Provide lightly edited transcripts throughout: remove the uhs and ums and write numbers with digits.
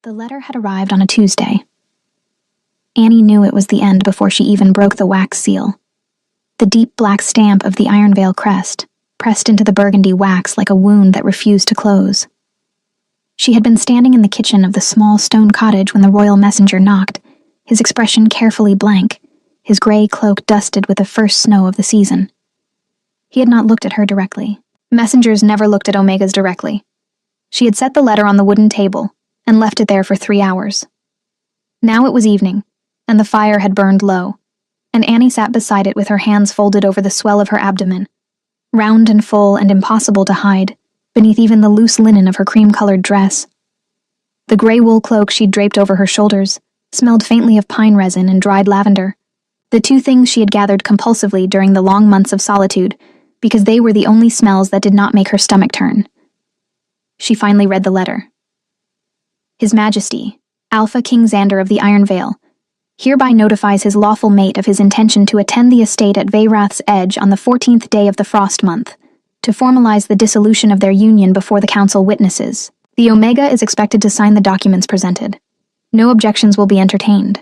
The letter had arrived on a Tuesday. Annie knew it was the end before she even broke the wax seal. The deep black stamp of the Iron Vale crest, pressed into the burgundy wax like a wound that refused to close. She had been standing in the kitchen of the small stone cottage when the royal messenger knocked, his expression carefully blank, his gray cloak dusted with the first snow of the season. He had not looked at her directly. Messengers never looked at Omegas directly. She had set the letter on the wooden table and left it there for 3 hours. Now it was evening, and the fire had burned low, and Annie sat beside it with her hands folded over the swell of her abdomen, round and full and impossible to hide, beneath even the loose linen of her cream-colored dress. The gray wool cloak she'd draped over her shoulders smelled faintly of pine resin and dried lavender, the two things she had gathered compulsively during the long months of solitude, because they were the only smells that did not make her stomach turn. She finally read the letter. His Majesty, Alpha King Xander of the Iron Vale, hereby notifies his lawful mate of his intention to attend the estate at Veyrath's Edge on the 14th day of the frost month, to formalize the dissolution of their union before the council witnesses. The Omega is expected to sign the documents presented. No objections will be entertained.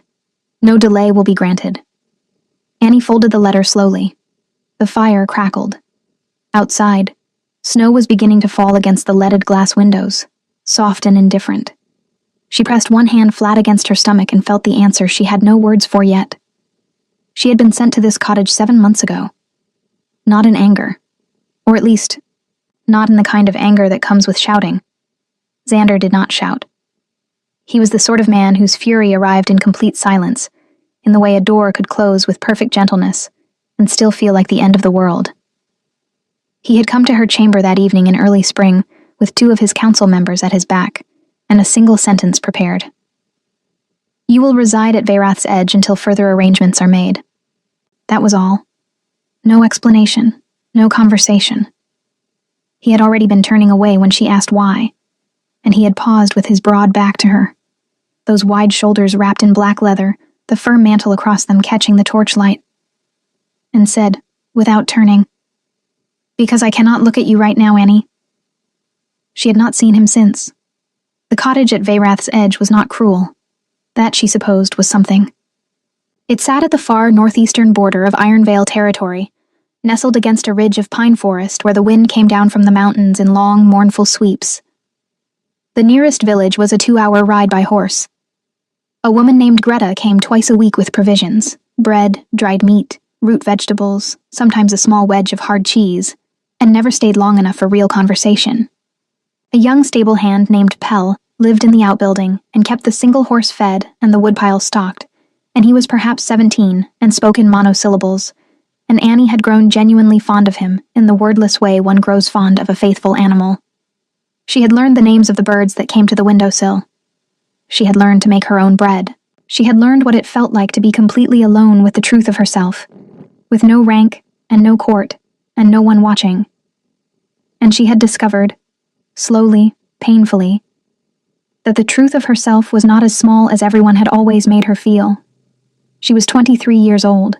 No delay will be granted. Annie folded the letter slowly. The fire crackled. Outside, snow was beginning to fall against the leaded glass windows, soft and indifferent. She pressed one hand flat against her stomach and felt the answer she had no words for yet. She had been sent to this cottage 7 months ago. Not in anger. Or at least, not in the kind of anger that comes with shouting. Xander did not shout. He was the sort of man whose fury arrived in complete silence, in the way a door could close with perfect gentleness, and still feel like the end of the world. He had come to her chamber that evening in early spring, with 2 of his council members at his back, and a single sentence prepared. You will reside at Veyrath's Edge until further arrangements are made. That was all. No explanation, no conversation. He had already been turning away when she asked why, and he had paused with his broad back to her, those wide shoulders wrapped in black leather, the fur mantle across them catching the torchlight, and said, without turning, "Because I cannot look at you right now, Annie." She had not seen him since. The cottage at Veyrath's Edge was not cruel. That, she supposed, was something. It sat at the far northeastern border of Iron Vale territory, nestled against a ridge of pine forest where the wind came down from the mountains in long, mournful sweeps. The nearest village was a 2-hour ride by horse. A woman named Greta came twice a week with provisions, bread, dried meat, root vegetables, sometimes a small wedge of hard cheese, and never stayed long enough for real conversation. A young stable hand named Pell lived in the outbuilding and kept the single horse fed and the woodpile stocked, and he was perhaps 17 and spoke in monosyllables, and Annie had grown genuinely fond of him in the wordless way one grows fond of a faithful animal. She had learned the names of the birds that came to the windowsill. She had learned to make her own bread. She had learned what it felt like to be completely alone with the truth of herself, with no rank and no court and no one watching. And she had discovered, slowly, painfully, that the truth of herself was not as small as everyone had always made her feel. She was 23 years old.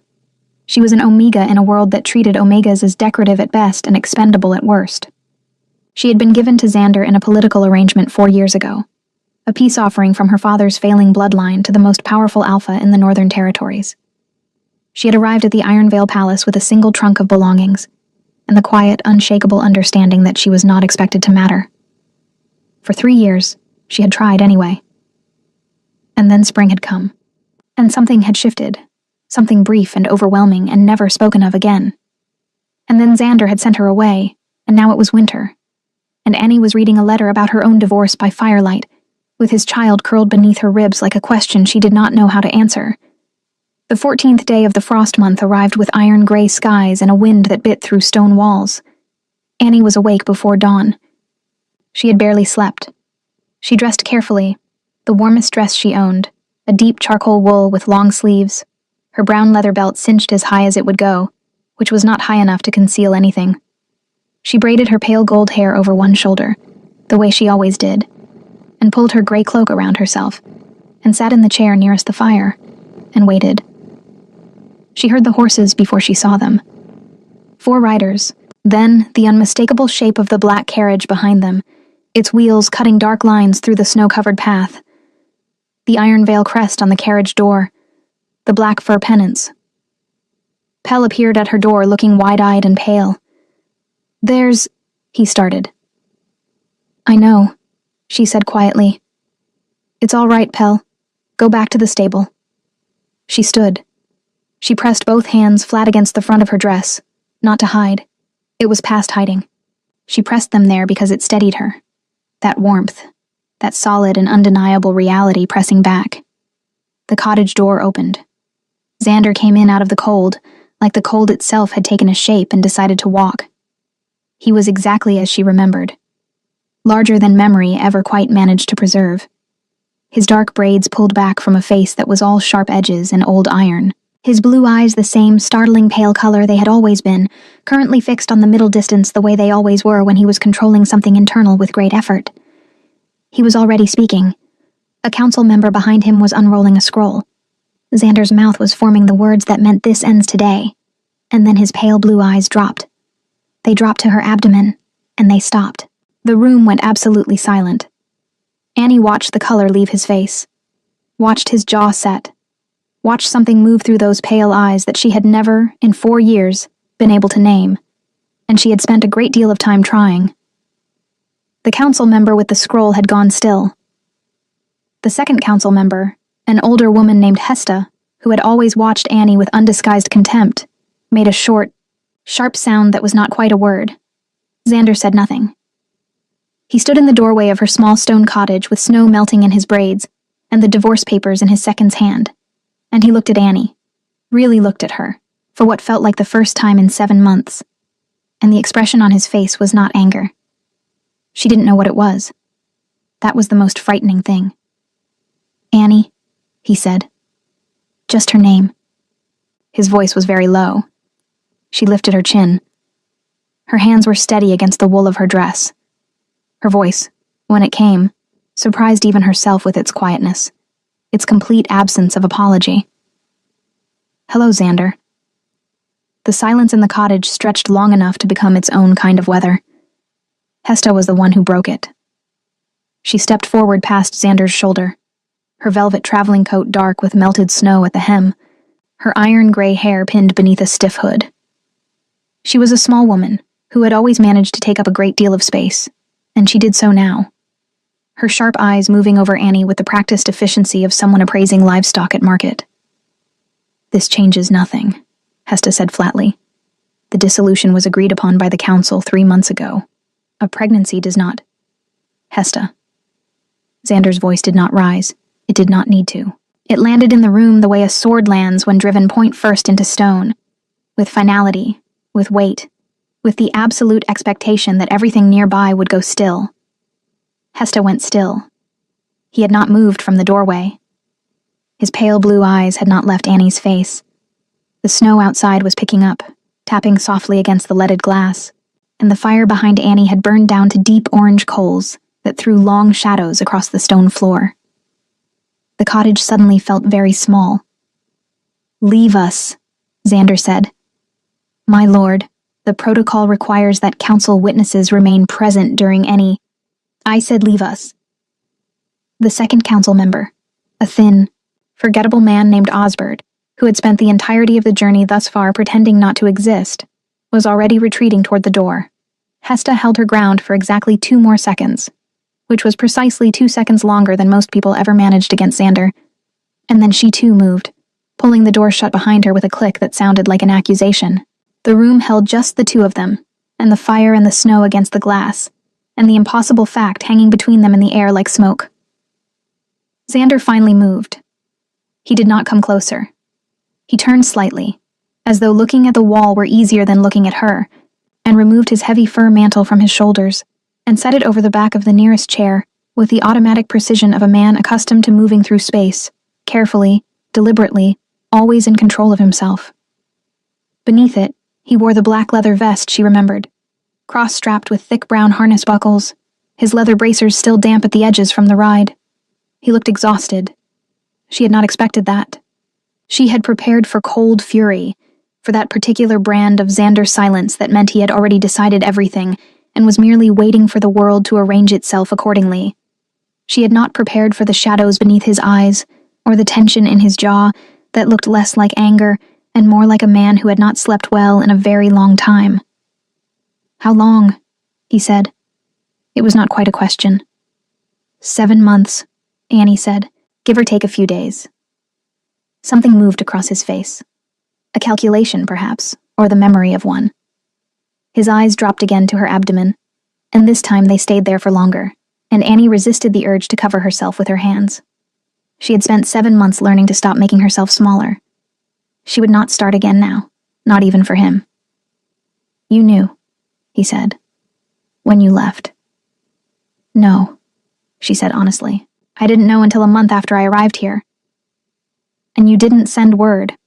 She was an Omega in a world that treated Omegas as decorative at best and expendable at worst. She had been given to Xander in a political arrangement 4 years ago, a peace offering from her father's failing bloodline to the most powerful Alpha in the Northern Territories. She had arrived at the Iron Vale Palace with a single trunk of belongings, and the quiet, unshakable understanding that she was not expected to matter. For 3 years, she had tried anyway. And then spring had come, and something had shifted, something brief and overwhelming and never spoken of again. And then Xander had sent her away, and now it was winter, and Annie was reading a letter about her own divorce by firelight, with his child curled beneath her ribs like a question she did not know how to answer. The 14th day of the frost month arrived with iron-gray skies and a wind that bit through stone walls. Annie was awake before dawn. She had barely slept. She dressed carefully, the warmest dress she owned, a deep charcoal wool with long sleeves, her brown leather belt cinched as high as it would go, which was not high enough to conceal anything. She braided her pale gold hair over one shoulder, the way she always did, and pulled her gray cloak around herself, and sat in the chair nearest the fire, and waited. She heard the horses before she saw them. 4 riders, then the unmistakable shape of the black carriage behind them, its wheels cutting dark lines through the snow-covered path, the iron veil crest on the carriage door, the black fur pennants. Pell appeared at her door looking wide-eyed and pale. "There's—" he started. "I know," she said quietly. "It's all right, Pell. Go back to the stable." She stood. She pressed both hands flat against the front of her dress, not to hide. It was past hiding. She pressed them there because it steadied her. That warmth, that solid and undeniable reality pressing back. The cottage door opened. Xander came in out of the cold, like the cold itself had taken a shape and decided to walk. He was exactly as she remembered. Larger than memory ever quite managed to preserve. His dark braids pulled back from a face that was all sharp edges and old iron. His blue eyes the same startling pale color they had always been, currently fixed on the middle distance the way they always were when he was controlling something internal with great effort. He was already speaking. A council member behind him was unrolling a scroll. Xander's mouth was forming the words that meant this ends today, and then his pale blue eyes dropped. They dropped to her abdomen, and they stopped. The room went absolutely silent. Annie watched the color leave his face, watched his jaw set, watched something move through those pale eyes that she had never, in 4 years, been able to name, and she had spent a great deal of time trying. The council member with the scroll had gone still. The second council member, an older woman named Hesta, who had always watched Annie with undisguised contempt, made a short, sharp sound that was not quite a word. Xander said nothing. He stood in the doorway of her small stone cottage with snow melting in his braids and the divorce papers in his second's hand, and he looked at Annie, really looked at her, for what felt like the first time in 7 months, and the expression on his face was not anger. She didn't know what it was. That was the most frightening thing. "Annie," he said. Just her name. His voice was very low. She lifted her chin. Her hands were steady against the wool of her dress. Her voice, when it came, surprised even herself with its quietness, its complete absence of apology. "Hello, Xander." The silence in the cottage stretched long enough to become its own kind of weather. Hesta was the one who broke it. She stepped forward past Xander's shoulder, her velvet traveling coat dark with melted snow at the hem, her iron-gray hair pinned beneath a stiff hood. She was a small woman who had always managed to take up a great deal of space, and she did so now, her sharp eyes moving over Annie with the practiced efficiency of someone appraising livestock at market. "This changes nothing," Hesta said flatly. "The dissolution was agreed upon by the council 3 months ago. A pregnancy does not—" "Hesta." Xander's voice did not rise. It did not need to. It landed in the room the way a sword lands when driven point first into stone, with finality, with weight, with the absolute expectation that everything nearby would go still. Hesta went still. He had not moved from the doorway. His pale blue eyes had not left Annie's face. The snow outside was picking up, tapping softly against the leaded glass, and the fire behind Annie had burned down to deep orange coals that threw long shadows across the stone floor. The cottage suddenly felt very small. "Leave us," Xander said. "My lord, the protocol requires that council witnesses remain present during any—" "I said leave us." The second council member, a thin, forgettable man named Osbert, who had spent the entirety of the journey thus far pretending not to exist, was already retreating toward the door. Hesta held her ground for exactly 2 more seconds, which was precisely 2 seconds longer than most people ever managed against Xander, and then she too moved, pulling the door shut behind her with a click that sounded like an accusation. The room held just the 2 of them, and the fire and the snow against the glass, and the impossible fact hanging between them in the air like smoke. Xander finally moved. He did not come closer. He turned slightly, as though looking at the wall were easier than looking at her, and removed his heavy fur mantle from his shoulders, and set it over the back of the nearest chair with the automatic precision of a man accustomed to moving through space, carefully, deliberately, always in control of himself. Beneath it, he wore the black leather vest she remembered, cross-strapped with thick brown harness buckles, his leather bracers still damp at the edges from the ride. He looked exhausted. She had not expected that. She had prepared for cold fury, for that particular brand of Xander silence that meant he had already decided everything and was merely waiting for the world to arrange itself accordingly. She had not prepared for the shadows beneath his eyes, or the tension in his jaw that looked less like anger and more like a man who had not slept well in a very long time. "How long?" he said. It was not quite a question. 7 months, Annie said, give or take a few days. Something moved across his face. A calculation, perhaps, or the memory of one. His eyes dropped again to her abdomen, and this time they stayed there for longer, and Annie resisted the urge to cover herself with her hands. She had spent 7 months learning to stop making herself smaller. She would not start again now, not even for him. "You knew," he said, "when you left." "No," she said honestly. "I didn't know until a month after I arrived here." "And you didn't send word.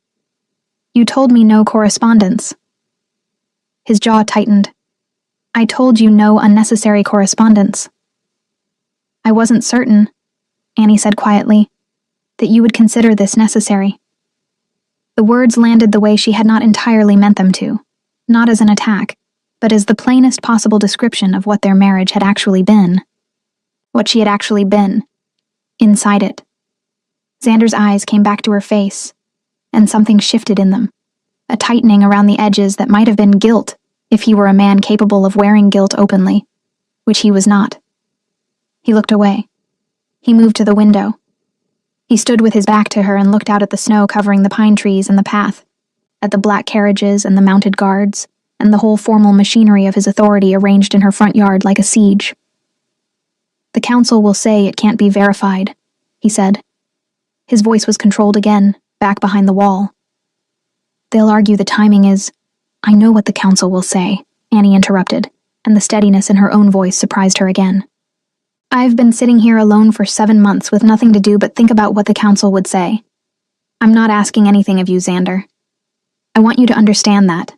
You told me no correspondence." His jaw tightened. "I told you no unnecessary correspondence." "I wasn't certain," Annie said quietly, "that you would consider this necessary." The words landed the way she had not entirely meant them to, not as an attack, but as the plainest possible description of what their marriage had actually been. What she had actually been. Inside it. Xander's eyes came back to her face, and something shifted in them, a tightening around the edges that might have been guilt if he were a man capable of wearing guilt openly, which he was not. He looked away. He moved to the window. He stood with his back to her and looked out at the snow covering the pine trees and the path, at the black carriages and the mounted guards, and the whole formal machinery of his authority arranged in her front yard like a siege. "The council will say it can't be verified," he said. His voice was controlled again, back behind the wall. "They'll argue the timing is—" "I know what the council will say," Annie interrupted, and the steadiness in her own voice surprised her again. "I've been sitting here alone for 7 months with nothing to do but think about what the council would say. I'm not asking anything of you, Xander. I want you to understand that.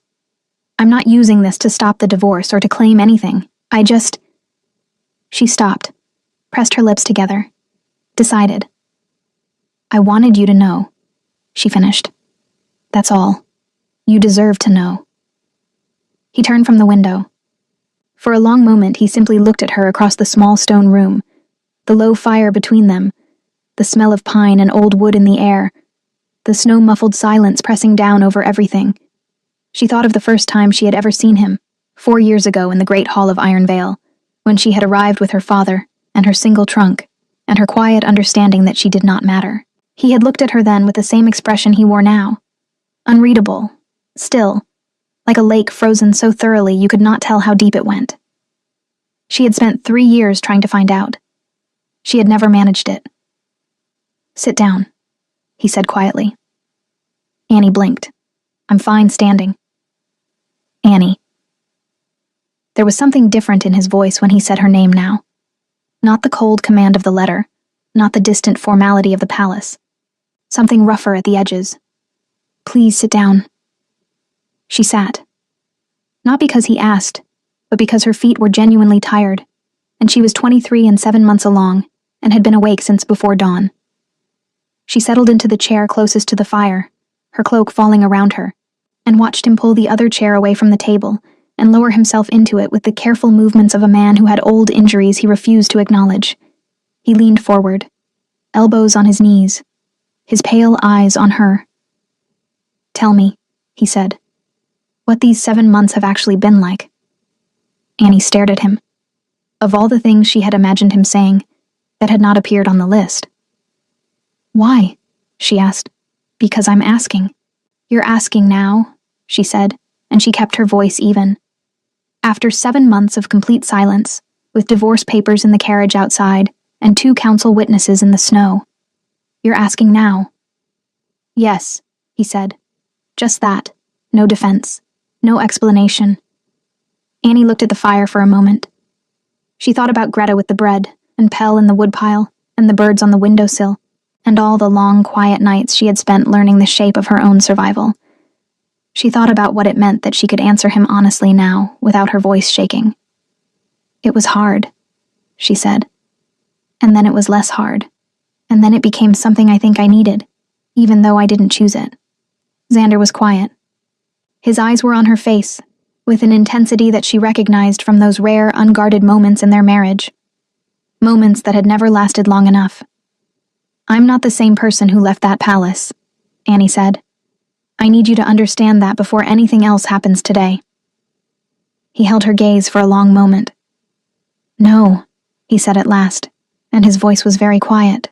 I'm not using this to stop the divorce or to claim anything. I just—" She stopped, pressed her lips together, decided. "I wanted you to know," she finished. "That's all. You deserve to know." He turned from the window. For a long moment he simply looked at her across the small stone room, the low fire between them, the smell of pine and old wood in the air, the snow-muffled silence pressing down over everything. She thought of the first time she had ever seen him, 4 years ago in the great hall of Iron Vale, when she had arrived with her father and her single trunk, and her quiet understanding that she did not matter. He had looked at her then with the same expression he wore now, unreadable, still, like a lake frozen so thoroughly you could not tell how deep it went. She had spent 3 years trying to find out. She had never managed it. "Sit down," he said quietly. Annie blinked. "I'm fine standing." "Annie." There was something different in his voice when he said her name now. Not the cold command of the letter, not the distant formality of the palace. Something rougher at the edges. "Please sit down." She sat. Not because he asked, but because her feet were genuinely tired, and she was 23 and 7 months along, and had been awake since before dawn. She settled into the chair closest to the fire, her cloak falling around her, and watched him pull the other chair away from the table and lower himself into it with the careful movements of a man who had old injuries he refused to acknowledge. He leaned forward, elbows on his knees, his pale eyes on her. "Tell me," he said, "what these 7 months have actually been like." Annie stared at him. Of all the things she had imagined him saying, that had not appeared on the list. "Why?" she asked. "Because I'm asking." "You're asking now," she said, and she kept her voice even. After 7 months of complete silence, with divorce papers in the carriage outside and 2 council witnesses in the snow. "You're asking now." "Yes," he said. Just that. No defense. No explanation. Annie looked at the fire for a moment. She thought about Greta with the bread, and Pell in the woodpile, and the birds on the windowsill, and all the long, quiet nights she had spent learning the shape of her own survival. She thought about what it meant that she could answer him honestly now, without her voice shaking. "It was hard," she said. "And then it was less hard. And then it became something I think I needed, even though I didn't choose it." Xander was quiet. His eyes were on her face, with an intensity that she recognized from those rare, unguarded moments in their marriage. Moments that had never lasted long enough. "I'm not the same person who left that palace," Annie said. "I need you to understand that before anything else happens today." He held her gaze for a long moment. "No," he said at last, and his voice was very quiet.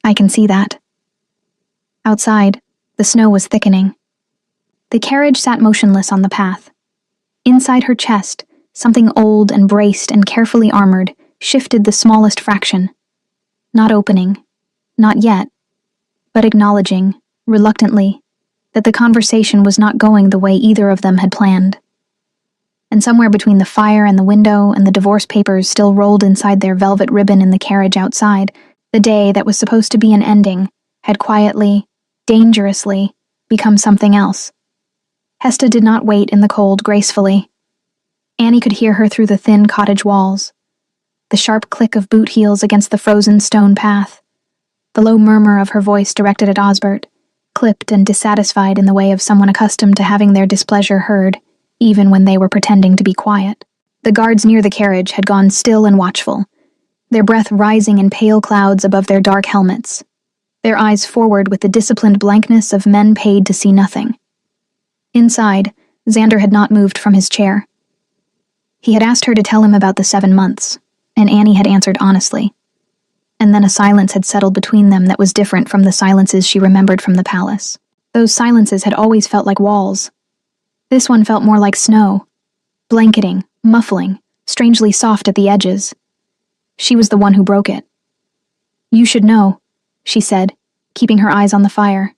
"I can see that." Outside, the snow was thickening. The carriage sat motionless on the path. Inside her chest, something old and braced and carefully armored shifted the smallest fraction. Not opening, not yet, but acknowledging, reluctantly, that the conversation was not going the way either of them had planned. And somewhere between the fire and the window and the divorce papers still rolled inside their velvet ribbon in the carriage outside, the day that was supposed to be an ending had quietly, dangerously, become something else. Hesta did not wait in the cold gracefully. Annie could hear her through the thin cottage walls. The sharp click of boot heels against the frozen stone path. The low murmur of her voice directed at Osbert, clipped and dissatisfied in the way of someone accustomed to having their displeasure heard, even when they were pretending to be quiet. The guards near the carriage had gone still and watchful, their breath rising in pale clouds above their dark helmets, their eyes forward with the disciplined blankness of men paid to see nothing. Inside, Xander had not moved from his chair. He had asked her to tell him about the 7 months, and Annie had answered honestly. And then a silence had settled between them that was different from the silences she remembered from the palace. Those silences had always felt like walls. This one felt more like snow, blanketing, muffling, strangely soft at the edges. She was the one who broke it. "You should know," she said, keeping her eyes on the fire,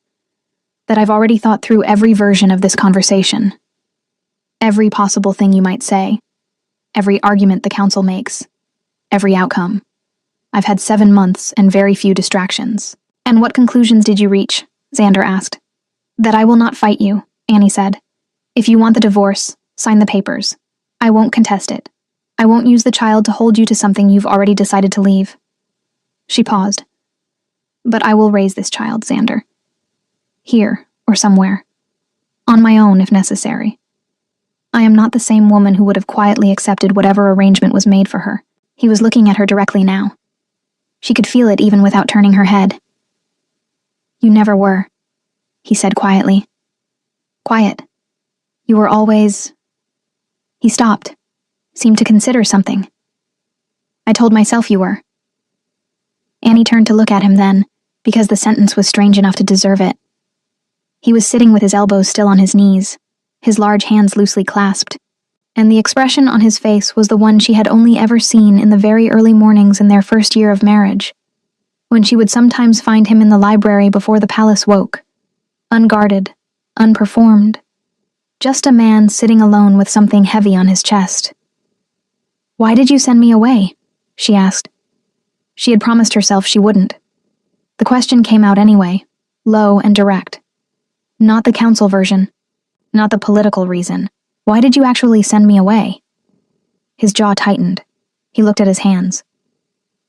"that I've already thought through every version of this conversation. Every possible thing you might say. Every argument the council makes. Every outcome. I've had 7 months and very few distractions." "And what conclusions did you reach?" Xander asked. "That I will not fight you," Annie said. "If you want the divorce, sign the papers. I won't contest it. I won't use the child to hold you to something you've already decided to leave." She paused. "But I will raise this child, Xander. Here, or somewhere. On my own, if necessary. I am not the same woman who would have quietly accepted whatever arrangement was made for her." He was looking at her directly now. She could feel it even without turning her head. "You never were," he said quietly. "Quiet. You were always—" He stopped, seemed to consider something. "I told myself you were." Annie turned to look at him then, because the sentence was strange enough to deserve it. He was sitting with his elbows still on his knees, his large hands loosely clasped, and the expression on his face was the one she had only ever seen in the very early mornings in their first year of marriage, when she would sometimes find him in the library before the palace woke, unguarded, unperformed, just a man sitting alone with something heavy on his chest. "Why did you send me away?" she asked. She had promised herself she wouldn't. The question came out anyway, low and direct. Not the council version, not the political reason. "Why did you actually send me away?" His jaw tightened. He looked at his hands.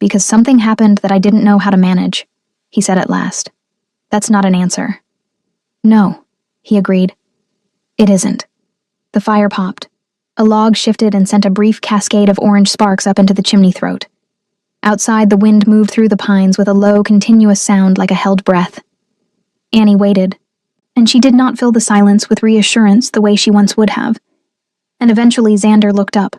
"Because something happened that I didn't know how to manage," he said at last. "That's not an answer." "No," he agreed. "It isn't." The fire popped. A log shifted and sent a brief cascade of orange sparks up into the chimney throat. Outside, the wind moved through the pines with a low, continuous sound like a held breath. Annie waited, and she did not fill the silence with reassurance the way she once would have. And eventually Xander looked up.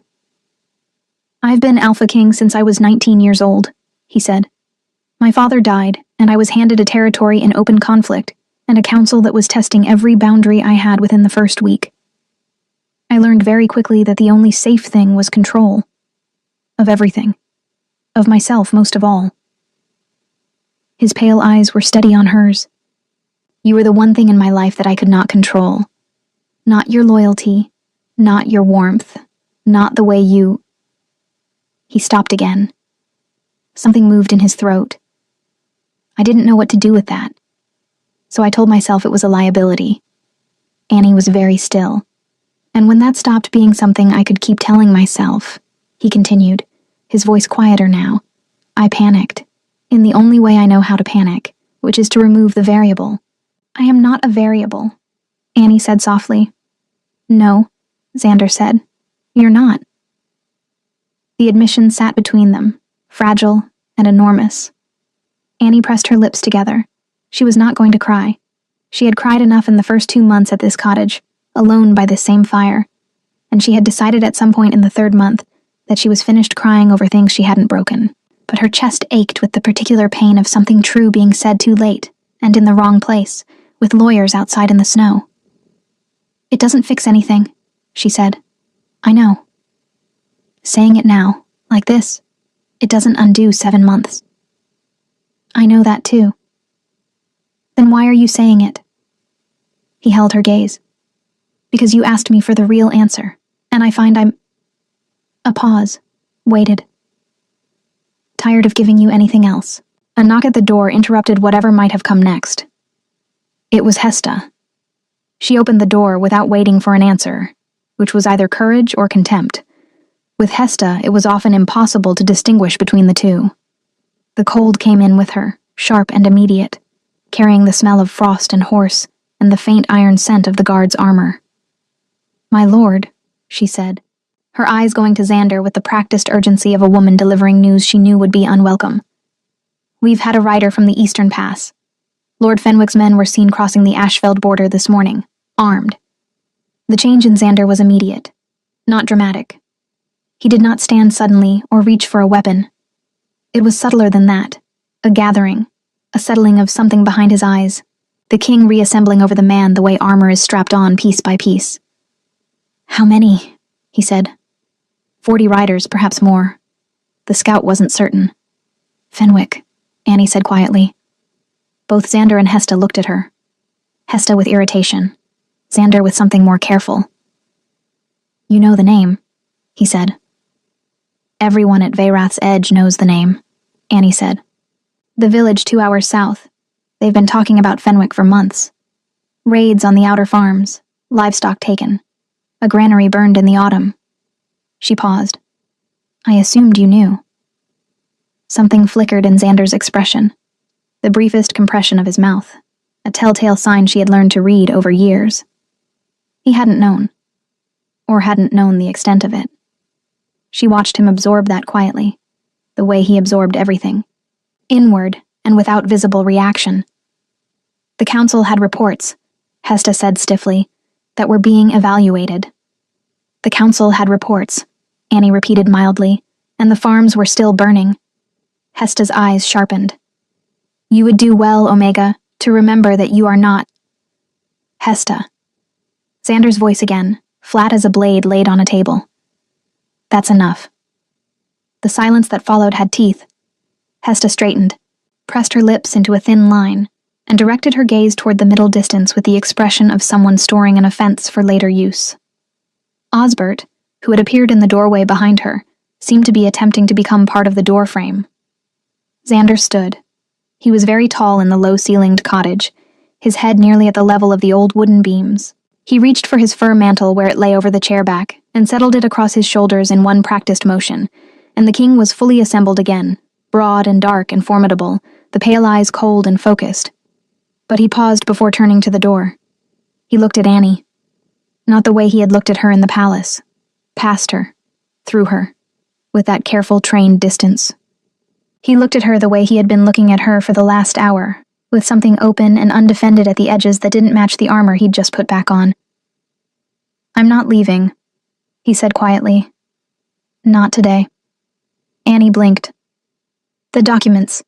"I've been Alpha King since I was 19 years old," he said. "My father died, and I was handed a territory in open conflict, and a council that was testing every boundary I had within the first week. I learned very quickly that the only safe thing was control. Of everything. Of myself most of all." His pale eyes were steady on hers. "You were the one thing in my life that I could not control. Not your loyalty, not your warmth, not the way you—" He stopped again. Something moved in his throat. I didn't know what to do with that, so I told myself it was a liability. Annie was very still, and when that stopped being something I could keep telling myself, he continued, his voice quieter now, I panicked, in the only way I know how to panic, which is to remove the variable. "I am not a variable," Annie said softly. "No," Xander said. "You're not." The admission sat between them, fragile and enormous. Annie pressed her lips together. She was not going to cry. She had cried enough in the first 2 months at this cottage, alone by this same fire, and she had decided at some point in the 3rd month that she was finished crying over things she hadn't broken. But her chest ached with the particular pain of something true being said too late, and in the wrong place, with lawyers outside in the snow. "It doesn't fix anything," she said. "I know. Saying it now, like this, it doesn't undo 7 months. I know that too. Then why are you saying it?" He held her gaze. "Because you asked me for the real answer, and I find I'm..." A pause. Waited. "Tired of giving you anything else." A knock at the door interrupted whatever might have come next. It was Hesta. She opened the door without waiting for an answer, which was either courage or contempt. With Hesta, it was often impossible to distinguish between the two. The cold came in with her, sharp and immediate, carrying the smell of frost and horse and the faint iron scent of the guard's armor. "My lord," she said, her eyes going to Xander with the practiced urgency of a woman delivering news she knew would be unwelcome. "We've had a rider from the Eastern Pass. Lord Fenwick's men were seen crossing the Ashfeld border this morning, armed." The change in Xander was immediate, not dramatic. He did not stand suddenly or reach for a weapon. It was subtler than that, a gathering, a settling of something behind his eyes, the king reassembling over the man the way armor is strapped on piece by piece. "How many?" he said. 40 riders, perhaps more. The scout wasn't certain. "Fenwick," Annie said quietly. Both Xander and Hesta looked at her. Hesta with irritation, Xander with something more careful. "You know the name," he said. "Everyone at Veyrath's Edge knows the name," Annie said. "The village 2 hours south. They've been talking about Fenwick for months. Raids on the outer farms, livestock taken. A granary burned in the autumn." She paused. "I assumed you knew." Something flickered in Xander's expression, the briefest compression of his mouth, a telltale sign she had learned to read over years. He hadn't known, or hadn't known the extent of it. She watched him absorb that quietly, the way he absorbed everything, inward and without visible reaction. "The council had reports," Hesta said stiffly, "that were being evaluated." "The council had reports," Annie repeated mildly, "and the farms were still burning." Hesta's eyes sharpened. "You would do well, Omega, to remember that you are not..." "Hesta." Xander's voice again, flat as a blade laid on a table. "That's enough." The silence that followed had teeth. Hesta straightened, pressed her lips into a thin line, and directed her gaze toward the middle distance with the expression of someone storing an offense for later use. Osbert, who had appeared in the doorway behind her, seemed to be attempting to become part of the doorframe. Xander stood. He was very tall in the low-ceilinged cottage, his head nearly at the level of the old wooden beams. He reached for his fur mantle where it lay over the chair back and settled it across his shoulders in one practiced motion, and the king was fully assembled again, broad and dark and formidable, the pale eyes cold and focused. But he paused before turning to the door. He looked at Annie. Not the way he had looked at her in the palace. Past her. Through her. With that careful, trained distance. He looked at her the way he had been looking at her for the last hour, with something open and undefended at the edges that didn't match the armor he'd just put back on. "I'm not leaving," he said quietly. "Not today." Annie blinked. "The documents.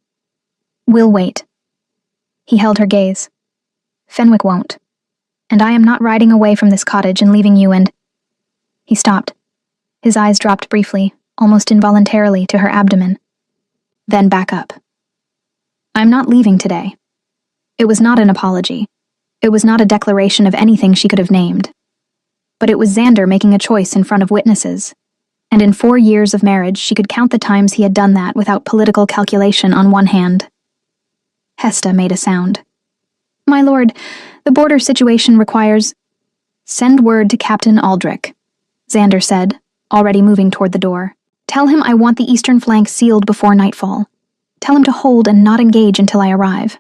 We'll wait." He held her gaze. "Fenwick won't. And I am not riding away from this cottage and leaving you and..." He stopped. His eyes dropped briefly, almost involuntarily, to her abdomen. Then back up. "I'm not leaving today." It was not an apology. It was not a declaration of anything she could have named. But it was Xander making a choice in front of witnesses. And in 4 years of marriage, she could count the times he had done that without political calculation on one hand. Hesta made a sound. "My lord, the border situation requires..." "Send word to Captain Aldrich," Xander said, already moving toward the door. "Tell him I want the eastern flank sealed before nightfall. Tell him to hold and not engage until I arrive."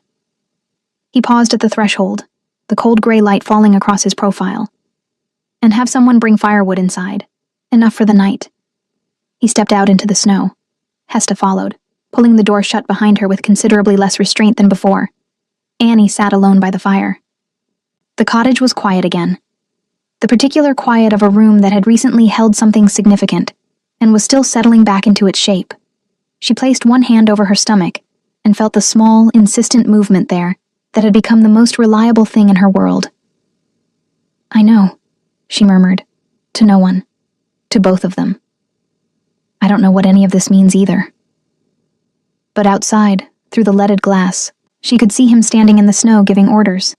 He paused at the threshold, the cold gray light falling across his profile. "And have someone bring firewood inside. Enough for the night." He stepped out into the snow. Hesta followed, pulling the door shut behind her with considerably less restraint than before. Annie sat alone by the fire. The cottage was quiet again. The particular quiet of a room that had recently held something significant, and was still settling back into its shape. She placed one hand over her stomach, and felt the small, insistent movement there that had become the most reliable thing in her world. "I know," she murmured, to no one, to both of them. "I don't know what any of this means either." But outside, through the leaded glass, she could see him standing in the snow giving orders.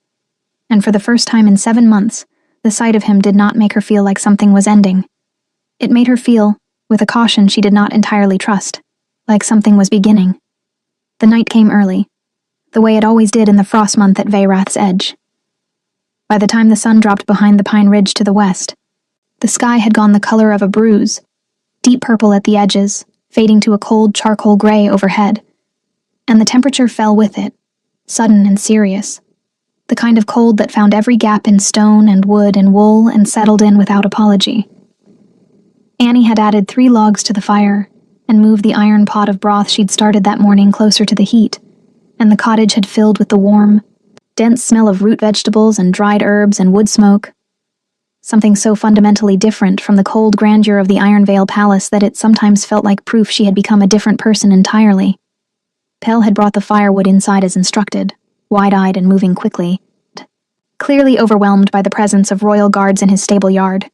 And for the first time in 7 months, the sight of him did not make her feel like something was ending. It made her feel, with a caution she did not entirely trust, like something was beginning. The night came early, the way it always did in the frost month at Veyrath's edge. By the time the sun dropped behind the pine ridge to the west, the sky had gone the color of a bruise, deep purple at the edges, fading to a cold charcoal gray overhead, and the temperature fell with it, sudden and serious, the kind of cold that found every gap in stone and wood and wool and settled in without apology. Annie had added 3 logs to the fire and moved the iron pot of broth she'd started that morning closer to the heat, and the cottage had filled with the warm, dense smell of root vegetables and dried herbs and wood smoke. Something so fundamentally different from the cold grandeur of the Ironvale Palace that it sometimes felt like proof she had become a different person entirely. Pell had brought the firewood inside as instructed, wide-eyed and moving quickly, clearly overwhelmed by the presence of royal guards in his stable yard,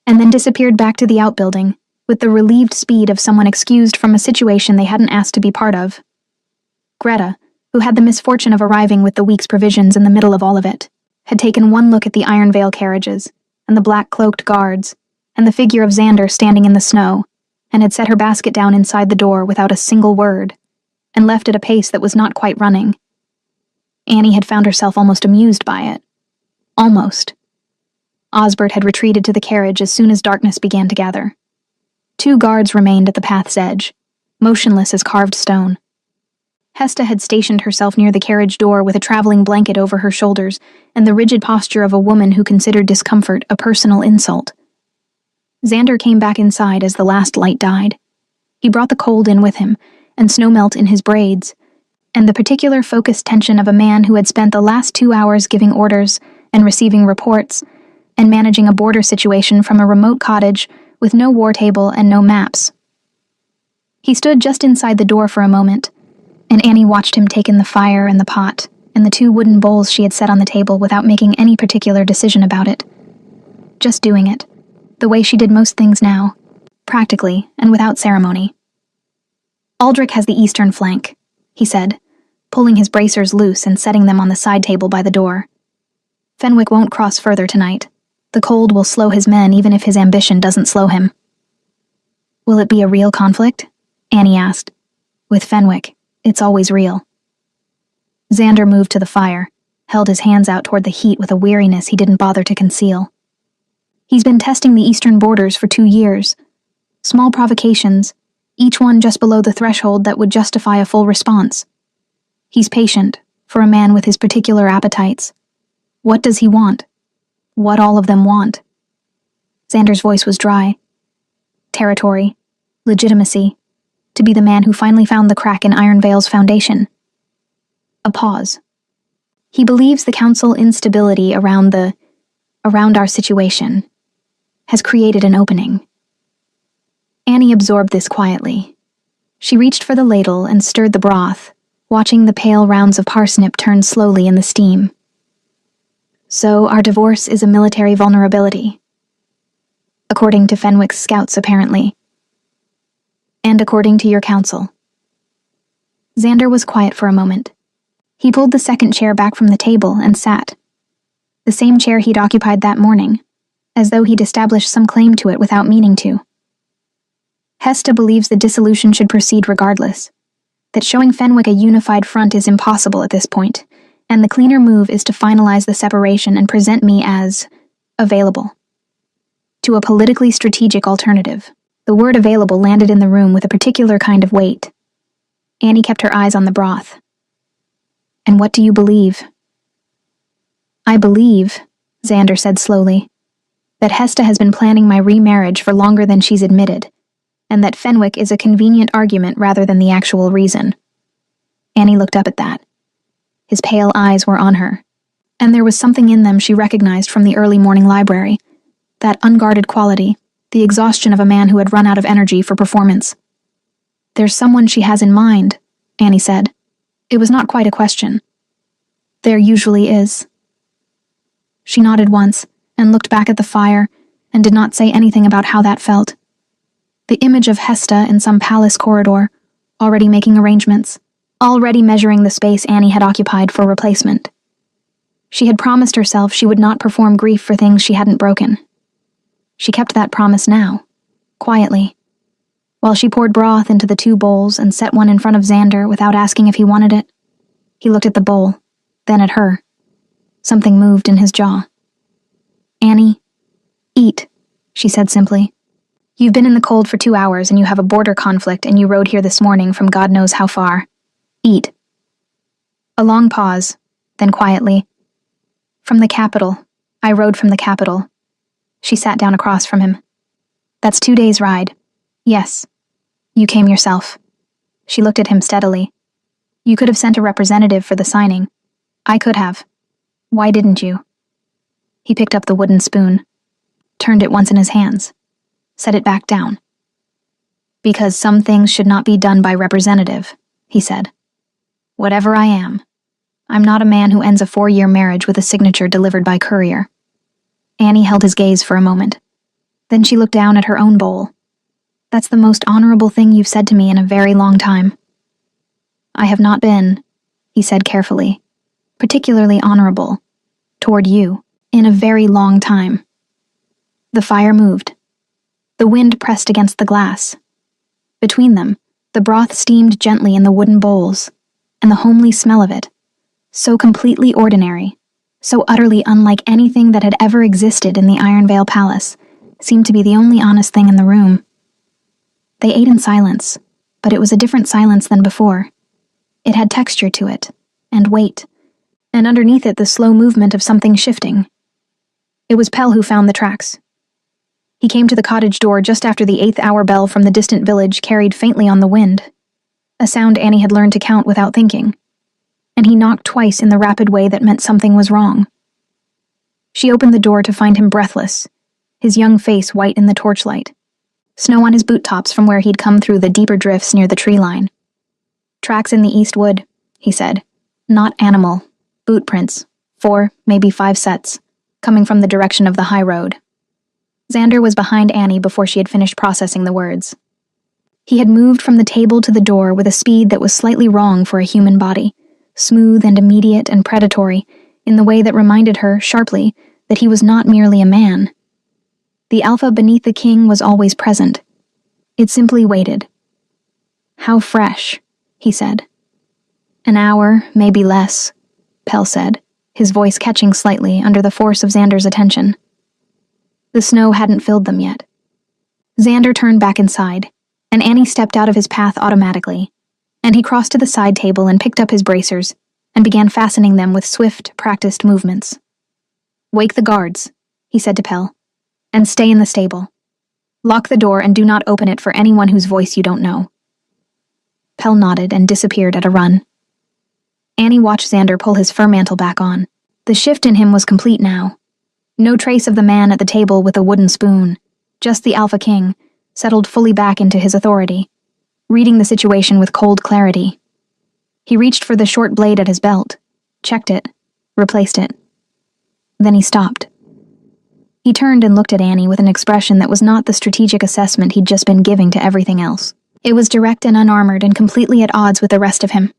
and then disappeared back to the outbuilding with the relieved speed of someone excused from a situation they hadn't asked to be part of. Greta, who had the misfortune of arriving with the week's provisions in the middle of all of it, had taken one look at the Ironvale carriages, and the black-cloaked guards, and the figure of Xander standing in the snow, and had set her basket down inside the door without a single word, and left at a pace that was not quite running. Annie had found herself almost amused by it. Almost. Osbert had retreated to the carriage as soon as darkness began to gather. 2 guards remained at the path's edge, motionless as carved stone. Hesta had stationed herself near the carriage door with a traveling blanket over her shoulders and the rigid posture of a woman who considered discomfort a personal insult. Xander came back inside as the last light died. He brought the cold in with him, and snowmelt in his braids, and the particular focused tension of a man who had spent the last 2 hours giving orders and receiving reports and managing a border situation from a remote cottage with no war table and no maps. He stood just inside the door for a moment, and Annie watched him take in the fire and the pot and the 2 wooden bowls she had set on the table without making any particular decision about it. Just doing it, the way she did most things now, practically and without ceremony. "Aldrich has the eastern flank," he said, pulling his bracers loose and setting them on the side table by the door. "Fenwick won't cross further tonight. The cold will slow his men even if his ambition doesn't slow him." "Will it be a real conflict?" Annie asked. "With Fenwick, it's always real." Xander moved to the fire, held his hands out toward the heat with a weariness he didn't bother to conceal. "He's been testing the eastern borders for 2 years. Small provocations, each one just below the threshold that would justify a full response. He's patient, for a man with his particular appetites. What does he want? What all of them want?" Xander's voice was dry. Territory, legitimacy, to be the man who finally found the crack in Ironvale's foundation. A pause. "He believes the council instability around our situation has created an opening." Annie absorbed this quietly. She reached for the ladle and stirred the broth, watching the pale rounds of parsnip turn slowly in the steam. "So our divorce is a military vulnerability. According to Fenwick's scouts, apparently. And according to your council." Xander was quiet for a moment. He pulled the second chair back from the table and sat. The same chair he'd occupied that morning, as though he'd established some claim to it without meaning to. "Hesta believes the dissolution should proceed regardless, that showing Fenwick a unified front is impossible at this point, and the cleaner move is to finalize the separation and present me as available to a politically strategic alternative." The word available landed in the room with a particular kind of weight. Annie kept her eyes on the broth. "And what do you believe?" "I believe," Xander said slowly, "that Hesta has been planning my remarriage for longer than she's admitted, and that Fenwick is a convenient argument rather than the actual reason. Annie looked up at that. His pale eyes were on her, and there was something in them she recognized from the early morning library, that unguarded quality, the exhaustion of a man who had run out of energy for performance. "There's someone she has in mind," Annie said. It was not quite a question. "There usually is." She nodded once, and looked back at the fire, and did not say anything about how that felt. The image of Hesta in some palace corridor, already making arrangements, already measuring the space Annie had occupied for replacement. She had promised herself she would not perform grief for things she hadn't broken. She kept that promise now, quietly, while she poured broth into the 2 bowls and set one in front of Xander without asking if he wanted it. He looked at the bowl, then at her. Something moved in his jaw. "Annie, eat," she said simply. "You've been in the cold for 2 hours and you have a border conflict and you rode here this morning from God knows how far. Eat." A long pause, then quietly. "From the capital. I rode from the capital." She sat down across from him. "That's 2 days' ride. Yes. You came yourself." She looked at him steadily. "You could have sent a representative for the signing. I could have. Why didn't you?" He picked up the wooden spoon, turned it once in his hands, set it back down. "Because some things should not be done by representative," he said. "Whatever I am, I'm not a man who ends a 4-year marriage with a signature delivered by courier." Annie held his gaze for a moment. Then she looked down at her own bowl. "That's the most honorable thing you've said to me in a very long time." "I have not been," he said carefully, "particularly honorable toward you in a very long time." The fire moved. The wind pressed against the glass. Between them, the broth steamed gently in the wooden bowls, and the homely smell of it, so completely ordinary, so utterly unlike anything that had ever existed in the Ironvale Palace, seemed to be the only honest thing in the room. They ate in silence, but it was a different silence than before. It had texture to it, and weight, and underneath it the slow movement of something shifting. It was Pell who found the tracks. He came to the cottage door just after the 8th-hour bell from the distant village carried faintly on the wind, a sound Annie had learned to count without thinking, and he knocked twice in the rapid way that meant something was wrong. She opened the door to find him breathless, his young face white in the torchlight, snow on his boot tops from where he'd come through the deeper drifts near the tree line. "Tracks in the east wood," he said. "Not animal. Boot prints. 4, maybe 5 sets, coming from the direction of the high road." Xander was behind Annie before she had finished processing the words. He had moved from the table to the door with a speed that was slightly wrong for a human body, smooth and immediate and predatory, in the way that reminded her, sharply, that he was not merely a man. The alpha beneath the king was always present. It simply waited. "How fresh," he said. "An hour, maybe less," Pell said, his voice catching slightly under the force of Xander's attention. The snow hadn't filled them yet. Xander turned back inside, and Annie stepped out of his path automatically, and he crossed to the side table and picked up his bracers, and began fastening them with swift, practiced movements. "Wake the guards," he said to Pell, "and stay in the stable. Lock the door and do not open it for anyone whose voice you don't know." Pell nodded and disappeared at a run. Annie watched Xander pull his fur mantle back on. The shift in him was complete now. No trace of the man at the table with a wooden spoon, just the Alpha King, settled fully back into his authority, reading the situation with cold clarity. He reached for the short blade at his belt, checked it, replaced it. Then he stopped. He turned and looked at Annie with an expression that was not the strategic assessment he'd just been giving to everything else. It was direct and unarmored and completely at odds with the rest of him.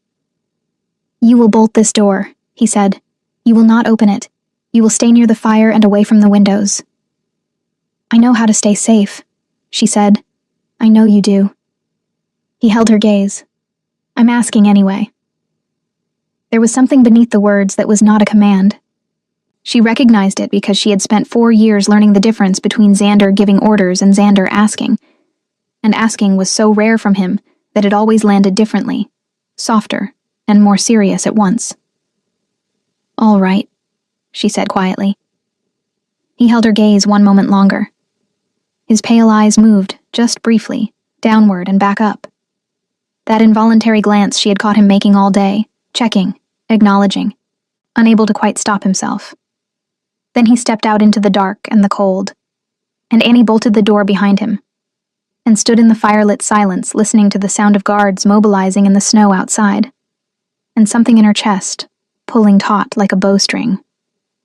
"You will bolt this door," he said. "You will not open it. You will stay near the fire and away from the windows." "I know how to stay safe," she said. "I know you do." He held her gaze. "I'm asking anyway." There was something beneath the words that was not a command. She recognized it because she had spent 4 years learning the difference between Xander giving orders and Xander asking. And asking was so rare from him that it always landed differently, softer, and more serious at once. "All right," she said quietly. He held her gaze one moment longer. His pale eyes moved, just briefly, downward and back up. That involuntary glance she had caught him making all day, checking, acknowledging, unable to quite stop himself. Then he stepped out into the dark and the cold, and Annie bolted the door behind him, and stood in the firelit silence listening to the sound of guards mobilizing in the snow outside, and something in her chest, pulling taut like a bowstring.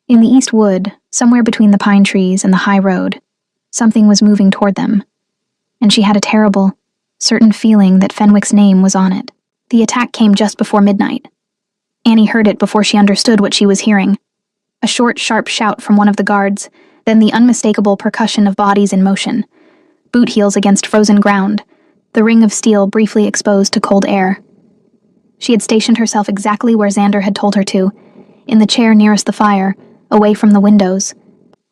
In the east wood, somewhere between the pine trees and the high road, something was moving toward them, and she had a terrible, certain feeling that Fenwick's name was on it. The attack came just before midnight. Annie heard it before she understood what she was hearing. A short, sharp shout from one of the guards, then the unmistakable percussion of bodies in motion. Boot heels against frozen ground, the ring of steel briefly exposed to cold air. She had stationed herself exactly where Xander had told her to, in the chair nearest the fire, away from the windows,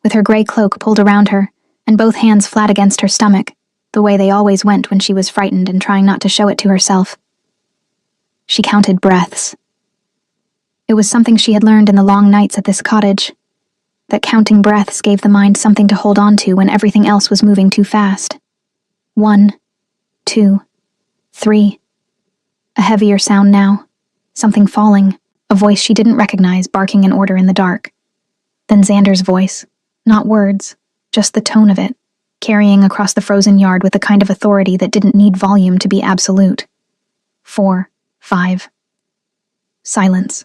with her gray cloak pulled around her, and both hands flat against her stomach, the way they always went when she was frightened and trying not to show it to herself. She counted breaths. It was something she had learned in the long nights at this cottage, that counting breaths gave the mind something to hold on to when everything else was moving too fast. 1, 2, 3. A heavier sound now, something falling, a voice she didn't recognize barking an order in the dark. Then Xander's voice, not words, just the tone of it, carrying across the frozen yard with a kind of authority that didn't need volume to be absolute. 4, 5. Silence.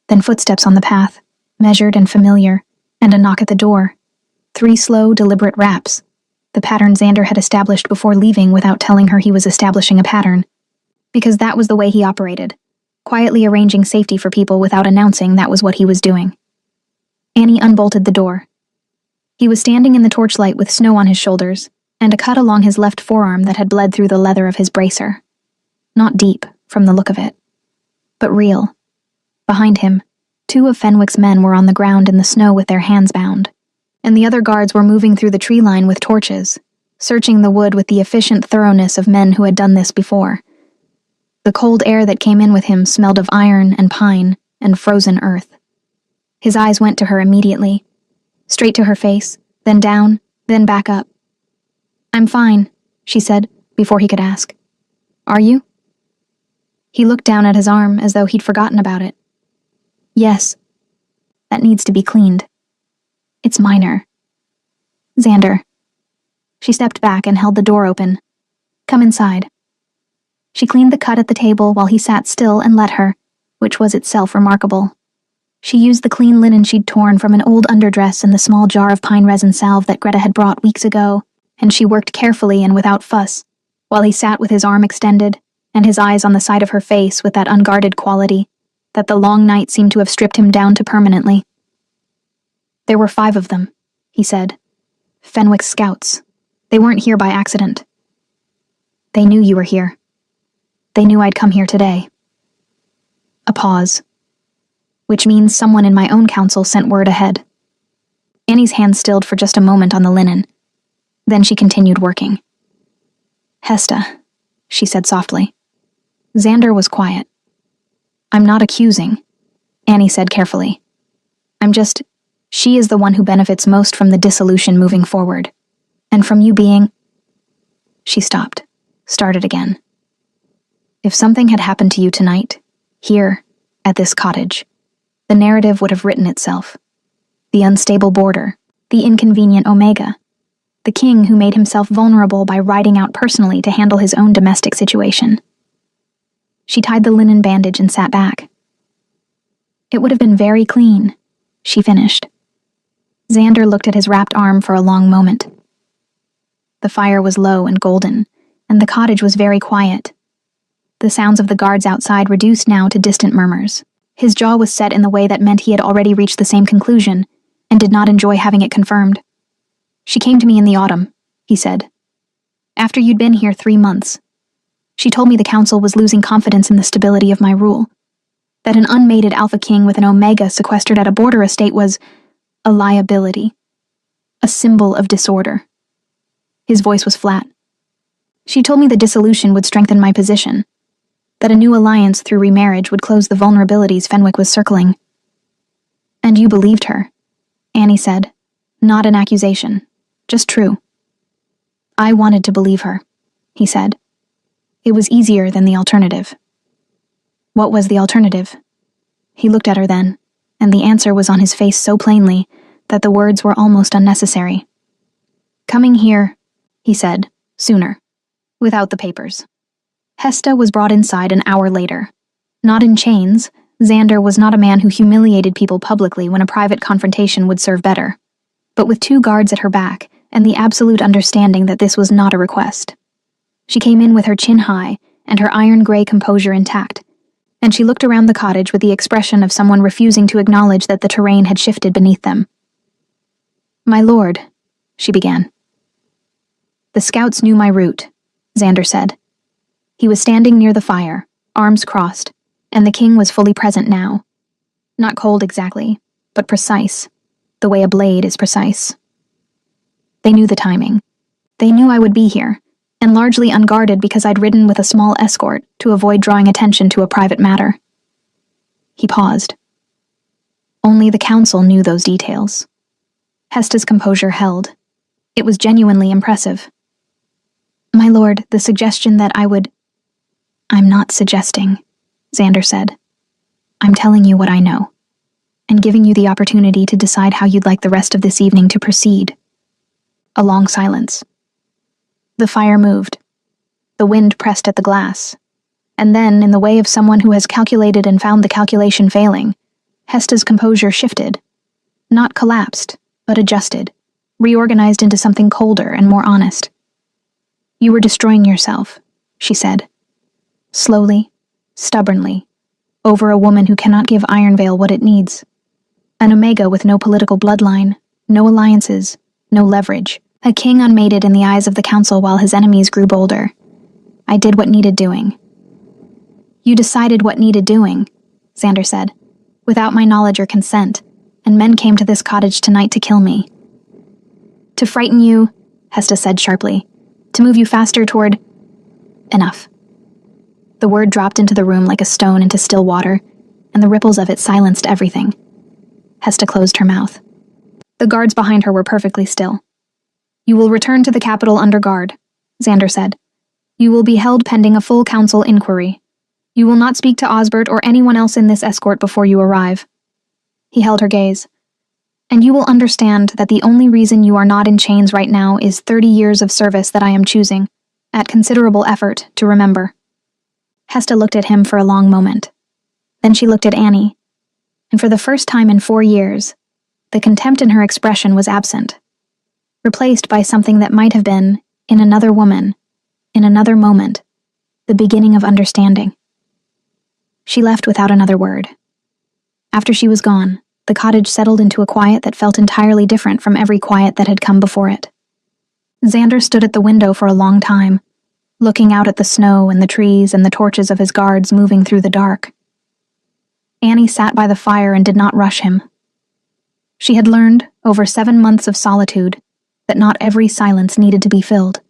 Then footsteps on the path, measured and familiar, and a knock at the door. 3 slow, deliberate raps, the pattern Xander had established before leaving without telling her he was establishing a pattern. Because that was the way he operated, quietly arranging safety for people without announcing that was what he was doing. Annie unbolted the door. He was standing in the torchlight with snow on his shoulders, and a cut along his left forearm that had bled through the leather of his bracer. Not deep, from the look of it, but real. Behind him, 2 of Fenwick's men were on the ground in the snow with their hands bound, and the other guards were moving through the tree line with torches, searching the wood with the efficient thoroughness of men who had done this before. The cold air that came in with him smelled of iron and pine and frozen earth. His eyes went to her immediately, straight to her face, then down, then back up. "I'm fine," she said, before he could ask. "Are you?" He looked down at his arm as though he'd forgotten about it. "Yes. That needs to be cleaned. It's minor." "Xander." She stepped back and held the door open. "Come inside." She cleaned the cut at the table while he sat still and let her, which was itself remarkable. She used the clean linen she'd torn from an old underdress and the small jar of pine resin salve that Greta had brought weeks ago, and she worked carefully and without fuss, while he sat with his arm extended, and his eyes on the side of her face with that unguarded quality that the long night seemed to have stripped him down to permanently. "There were 5 of them," he said. "Fenwick's scouts. They weren't here by accident. They knew you were here. They knew I'd come here today." A pause. "Which means someone in my own council sent word ahead." Annie's hand stilled for just a moment on the linen. Then she continued working. "Hesta," she said softly. Xander was quiet. "I'm not accusing," Annie said carefully. She is the one who benefits most from the dissolution moving forward. And from you being..." She stopped, started again. "If something had happened to you tonight, here, at this cottage, the narrative would have written itself. The unstable border, the inconvenient Omega, the king who made himself vulnerable by riding out personally to handle his own domestic situation." She tied the linen bandage and sat back. "It would have been very clean," she finished. Xander looked at his wrapped arm for a long moment. The fire was low and golden, and the cottage was very quiet. The sounds of the guards outside reduced now to distant murmurs. His jaw was set in the way that meant he had already reached the same conclusion, and did not enjoy having it confirmed. "She came to me in the autumn," he said. "After you'd been here 3 months. She told me the council was losing confidence in the stability of my rule, that an unmated alpha king with an Omega sequestered at a border estate was a liability, a symbol of disorder." His voice was flat. "She told me the dissolution would strengthen my position, that a new alliance through remarriage would close the vulnerabilities Fenwick was circling." "And you believed her," Annie said. "Not an accusation, just true." "I wanted to believe her. he said. It was easier than the alternative. What was the alternative? He looked at her then, and the answer was on his face so plainly that the words were almost unnecessary. Coming here, he said, sooner, without the papers. Hesta was brought inside an hour later. Not in chains, Xander was not a man who humiliated people publicly when a private confrontation would serve better, but with 2 guards at her back and the absolute understanding that this was not a request. She came in with her chin high and her iron-gray composure intact, and she looked around the cottage with the expression of someone refusing to acknowledge that the terrain had shifted beneath them. My lord, she began. The scouts knew my route, Xander said. He was standing near the fire, arms crossed, and the king was fully present now. Not cold exactly, but precise, the way a blade is precise. They knew the timing. They knew I would be here, and largely unguarded because I'd ridden with a small escort to avoid drawing attention to a private matter. He paused. Only the council knew those details. Hesta's composure held. It was genuinely impressive. My lord, the suggestion that I would... I'm not suggesting, Xander said. I'm telling you what I know, and giving you the opportunity to decide how you'd like the rest of this evening to proceed. A long silence. The fire moved. The wind pressed at the glass. And then, in the way of someone who has calculated and found the calculation failing, Hesta's composure shifted. Not collapsed, but adjusted, reorganized into something colder and more honest. You were destroying yourself, she said. Slowly, stubbornly, over a woman who cannot give Ironvale what it needs. An Omega with no political bloodline, no alliances, no leverage. A king unmated in the eyes of the council while his enemies grew bolder. I did what needed doing. You decided what needed doing, Xander said, without my knowledge or consent, and men came to this cottage tonight to kill me. To frighten you, Hesta said sharply, to move you faster toward... Enough. The word dropped into the room like a stone into still water, and the ripples of it silenced everything. Hesta closed her mouth. The guards behind her were perfectly still. You will return to the capital under guard, Xander said. You will be held pending a full council inquiry. You will not speak to Osbert or anyone else in this escort before you arrive. He held her gaze. And you will understand that the only reason you are not in chains right now is 30 years of service that I am choosing, at considerable effort, to remember. Hesta looked at him for a long moment. Then she looked at Annie, and for the first time in 4 years, the contempt in her expression was absent, replaced by something that might have been, in another woman, in another moment, the beginning of understanding. She left without another word. After she was gone, the cottage settled into a quiet that felt entirely different from every quiet that had come before it. Xander stood at the window for a long time, looking out at the snow and the trees and the torches of his guards moving through the dark. Annie sat by the fire and did not rush him. She had learned, over 7 months of solitude, that not every silence needed to be filled.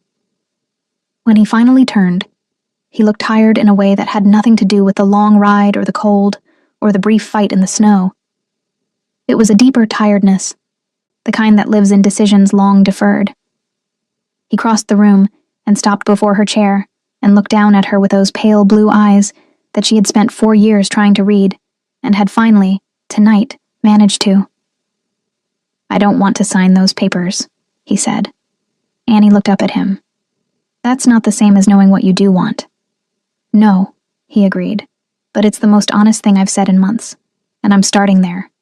When he finally turned, he looked tired in a way that had nothing to do with the long ride or the cold or the brief fight in the snow. It was a deeper tiredness, the kind that lives in decisions long deferred. He crossed the room and stopped before her chair and looked down at her with those pale blue eyes that she had spent 4 years trying to read and had finally, tonight, managed to. I don't want to sign those papers, he said. Annie looked up at him. That's not the same as knowing what you do want. No, he agreed, but it's the most honest thing I've said in months, and I'm starting there.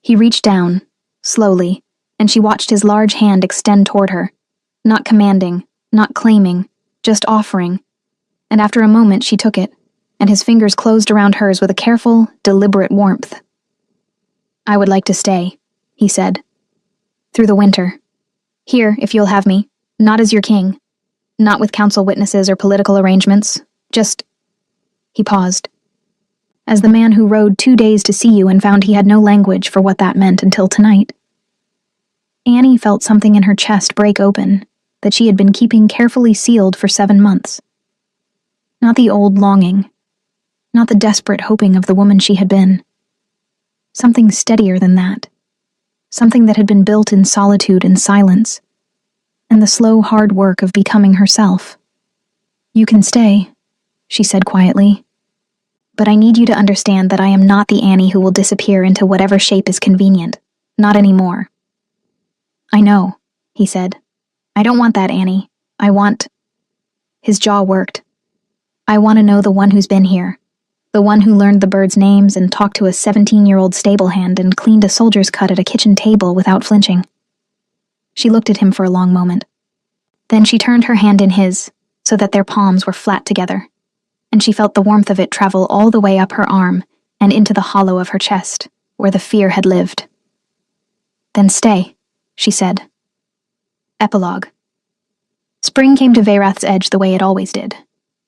He reached down, slowly, and she watched his large hand extend toward her, not commanding, not claiming, just offering, and after a moment she took it, and his fingers closed around hers with a careful, deliberate warmth. I would like to stay, he said. Through the winter. Here, if you'll have me, not as your king, not with council witnesses or political arrangements, just... He paused. As the man who rode 2 days to see you and found he had no language for what that meant until tonight. Annie felt something in her chest break open that she had been keeping carefully sealed for 7 months. Not the old longing, not the desperate hoping of the woman she had been. Something steadier than that. Something that had been built in solitude and silence, and the slow, hard work of becoming herself. "You can stay," she said quietly. "But I need you to understand that I am not the Annie who will disappear into whatever shape is convenient. Not anymore." "I know," he said. "I don't want that, Annie. I want—" His jaw worked. "I want to know the one who's been here. The one who learned the birds' names and talked to a 17-year-old stable hand and cleaned a soldier's cut at a kitchen table without flinching." She looked at him for a long moment. Then she turned her hand in his, so that their palms were flat together, and she felt the warmth of it travel all the way up her arm and into the hollow of her chest, where the fear had lived. "Then stay," she said. Epilogue. Spring came to Veyrath's edge the way it always did.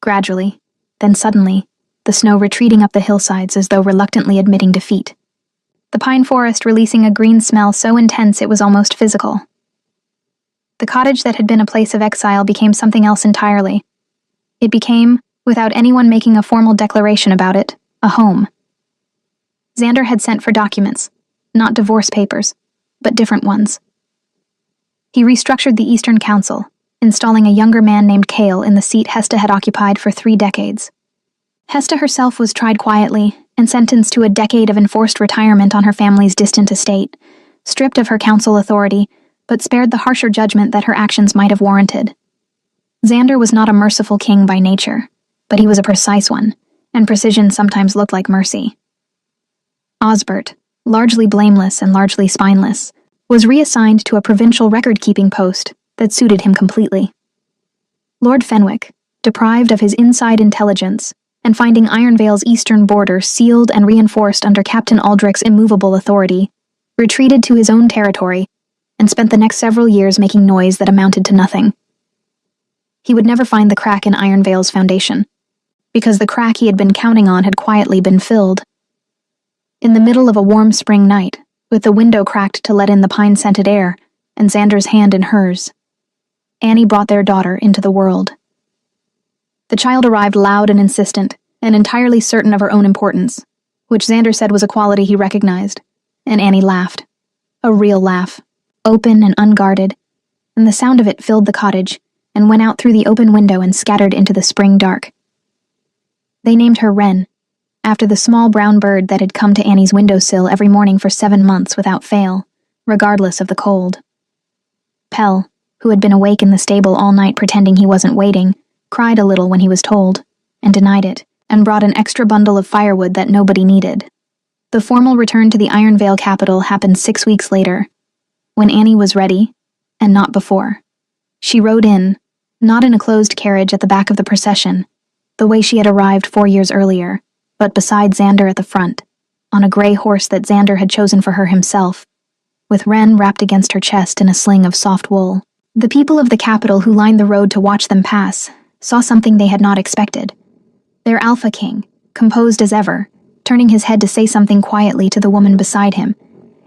Gradually, then suddenly, the snow retreating up the hillsides as though reluctantly admitting defeat. The pine forest releasing a green smell so intense it was almost physical. The cottage that had been a place of exile became something else entirely. It became, without anyone making a formal declaration about it, a home. Xander had sent for documents, not divorce papers, but different ones. He restructured the Eastern Council, installing a younger man named Kale in the seat Hesta had occupied for 3 decades. Hesta herself was tried quietly and sentenced to a decade of enforced retirement on her family's distant estate, stripped of her council authority, but spared the harsher judgment that her actions might have warranted. Xander was not a merciful king by nature, but he was a precise one, and precision sometimes looked like mercy. Osbert, largely blameless and largely spineless, was reassigned to a provincial record-keeping post that suited him completely. Lord Fenwick, deprived of his inside intelligence, and finding Ironvale's eastern border sealed and reinforced under Captain Aldrich's immovable authority, retreated to his own territory and spent the next several years making noise that amounted to nothing. He would never find the crack in Ironvale's foundation, because the crack he had been counting on had quietly been filled. In the middle of a warm spring night, with the window cracked to let in the pine-scented air, and Xander's hand in hers, Annie brought their daughter into the world. The child arrived loud and insistent, and entirely certain of her own importance, which Xander said was a quality he recognized, and Annie laughed. A real laugh, open and unguarded, and the sound of it filled the cottage, and went out through the open window and scattered into the spring dark. They named her Wren, after the small brown bird that had come to Annie's windowsill every morning for 7 months without fail, regardless of the cold. Pell, who had been awake in the stable all night pretending he wasn't waiting, cried a little when he was told, and denied it, and brought an extra bundle of firewood that nobody needed. The formal return to the Ironvale capital happened 6 weeks later, when Annie was ready, and not before. She rode in, not in a closed carriage at the back of the procession, the way she had arrived 4 years earlier, but beside Xander at the front, on a gray horse that Xander had chosen for her himself, with Wren wrapped against her chest in a sling of soft wool. The people of the capital who lined the road to watch them pass saw something they had not expected. Their Alpha King, composed as ever, turning his head to say something quietly to the woman beside him,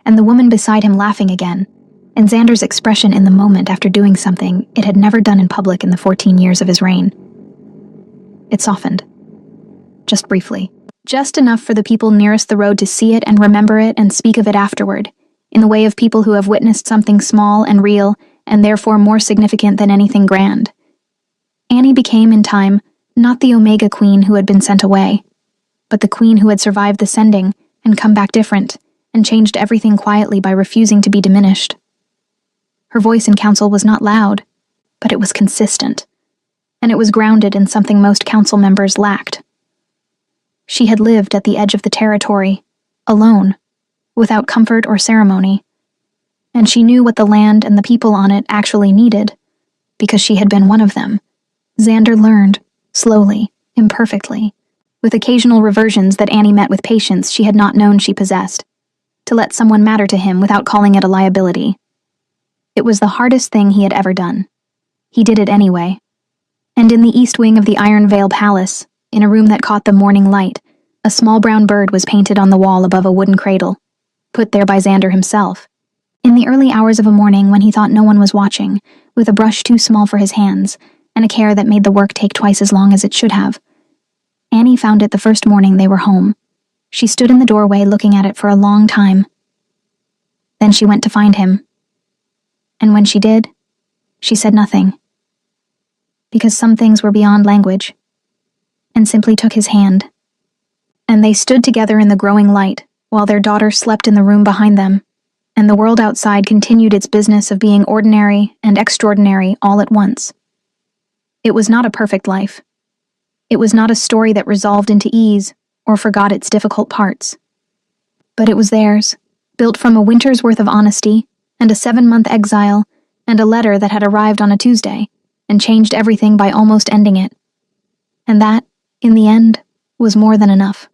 and the woman beside him laughing again, and Xander's expression in the moment after doing something it had never done in public in the 14 years of his reign. It softened. Just briefly. Just enough for the people nearest the road to see it and remember it and speak of it afterward, in the way of people who have witnessed something small and real, and therefore more significant than anything grand. Annie became, in time, not the Omega Queen who had been sent away, but the queen who had survived the sending and come back different, and changed everything quietly by refusing to be diminished. Her voice in council was not loud, but it was consistent, and it was grounded in something most council members lacked. She had lived at the edge of the territory, alone, without comfort or ceremony, and she knew what the land and the people on it actually needed, because she had been one of them. Xander learned, slowly, imperfectly, with occasional reversions that Annie met with patience she had not known she possessed, to let someone matter to him without calling it a liability. It was the hardest thing he had ever done. He did it anyway. And in the east wing of the Ironvale Palace, in a room that caught the morning light, a small brown bird was painted on the wall above a wooden cradle, put there by Xander himself. In the early hours of a morning when he thought no one was watching, with a brush too small for his hands, and a care that made the work take twice as long as it should have. Annie found it the first morning they were home. She stood in the doorway looking at it for a long time. Then she went to find him. And when she did, she said nothing. because some things were beyond language, and simply took his hand. And they stood together in the growing light, while their daughter slept in the room behind them, and the world outside continued its business of being ordinary and extraordinary all at once. It was not a perfect life. It was not a story that resolved into ease or forgot its difficult parts. But it was theirs, built from a winter's worth of honesty, and a 7-month exile, and a letter that had arrived on a Tuesday, and changed everything by almost ending it. And that, in the end, was more than enough.